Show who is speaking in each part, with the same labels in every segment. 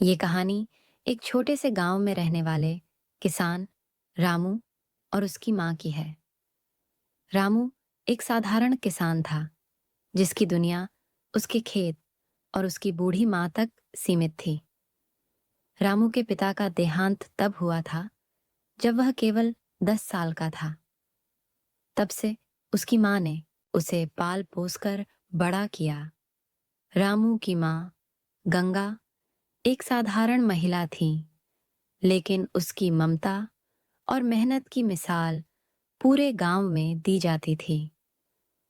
Speaker 1: ये कहानी एक छोटे से गांव में रहने वाले किसान रामू और उसकी माँ की है। रामू एक साधारण किसान था जिसकी दुनिया उसके खेत और उसकी बूढ़ी माँ तक सीमित थी। रामू के पिता का देहांत तब हुआ था जब वह केवल 10 साल का था। तब से उसकी माँ ने उसे पाल पोस कर बड़ा किया। रामू की माँ गंगा एक साधारण महिला थी, लेकिन उसकी ममता और मेहनत की मिसाल पूरे गांव में दी जाती थी।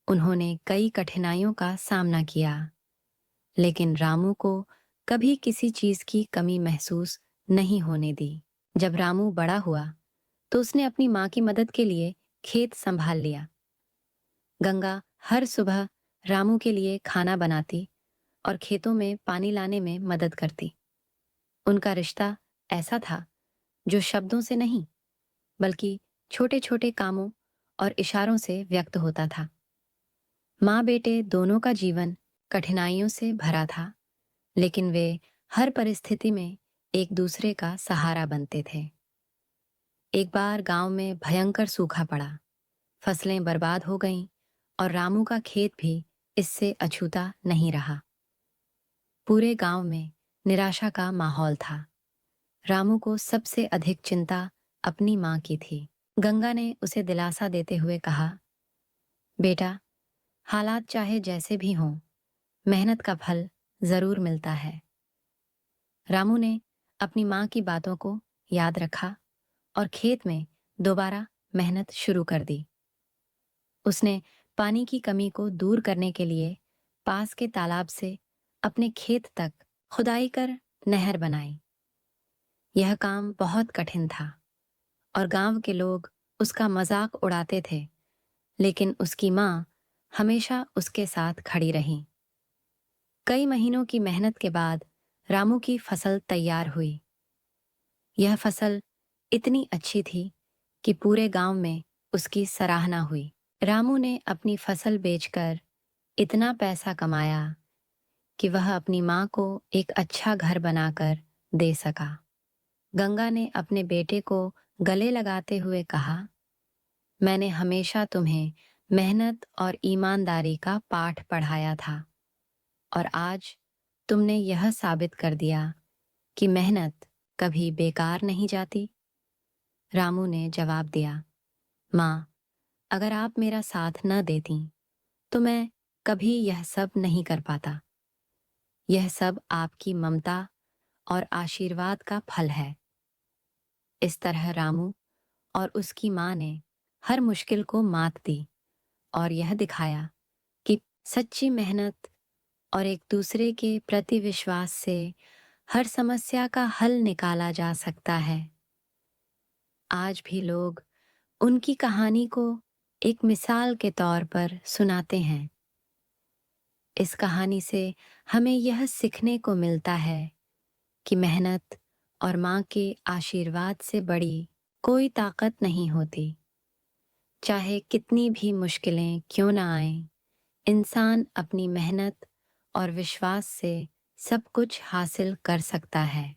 Speaker 1: उन्होंने कई कठिनाइयों का सामना किया, लेकिन रामू को कभी किसी चीज की कमी महसूस नहीं होने दी। जब रामू बड़ा हुआ तो उसने अपनी माँ की मदद के लिए खेत संभाल लिया। गंगा हर सुबह रामू के लिए खाना बनाती और खेतों में पानी लाने में मदद करती। उनका रिश्ता ऐसा था जो शब्दों से नहीं, बल्कि छोटे छोटे कामों और इशारों से व्यक्त होता था। माँ बेटे दोनों का जीवन कठिनाइयों से भरा था, लेकिन वे हर परिस्थिति में एक दूसरे का सहारा बनते थे। एक बार गांव में भयंकर सूखा पड़ा, फसलें बर्बाद हो गईं और रामू का खेत भी इससे अछूता नहीं रहा। पूरे गांव में निराशा का माहौल था। रामू को सबसे अधिक चिंता अपनी माँ की थी। गंगा ने उसे दिलासा देते हुए कहा, बेटा, हालात चाहे जैसे भी हों, मेहनत का फल जरूर मिलता है। रामू ने अपनी माँ की बातों को याद रखा और खेत में दोबारा मेहनत शुरू कर दी। उसने पानी की कमी को दूर करने के लिए पास के तालाब से अपने खेत तक खुदाई कर नहर बनाई। यह काम बहुत कठिन था और गांव के लोग उसका मजाक उड़ाते थे, लेकिन उसकी माँ हमेशा उसके साथ खड़ी रही। कई महीनों की मेहनत के बाद रामू की फसल तैयार हुई। यह फसल इतनी अच्छी थी कि पूरे गांव में उसकी सराहना हुई। रामू ने अपनी फसल बेचकर इतना पैसा कमाया कि वह अपनी माँ को एक अच्छा घर बनाकर दे सका। गंगा ने अपने बेटे को गले लगाते हुए कहा, मैंने हमेशा तुम्हें मेहनत और ईमानदारी का पाठ पढ़ाया था और आज तुमने यह साबित कर दिया कि मेहनत कभी बेकार नहीं जाती। रामू ने जवाब दिया, माँ, अगर आप मेरा साथ न देती तो मैं कभी यह सब नहीं कर पाता। यह सब आपकी ममता और आशीर्वाद का फल है। इस तरह रामू और उसकी माँ ने हर मुश्किल को मात दी और यह दिखाया कि सच्ची मेहनत और एक दूसरे के प्रति विश्वास से हर समस्या का हल निकाला जा सकता है। आज भी लोग उनकी कहानी को एक मिसाल के तौर पर सुनाते हैं। इस कहानी से हमें यह सीखने को मिलता है कि मेहनत और माँ के आशीर्वाद से बड़ी कोई ताकत नहीं होती। चाहे कितनी भी मुश्किलें क्यों ना आएं, इंसान अपनी मेहनत और विश्वास से सब कुछ हासिल कर सकता है।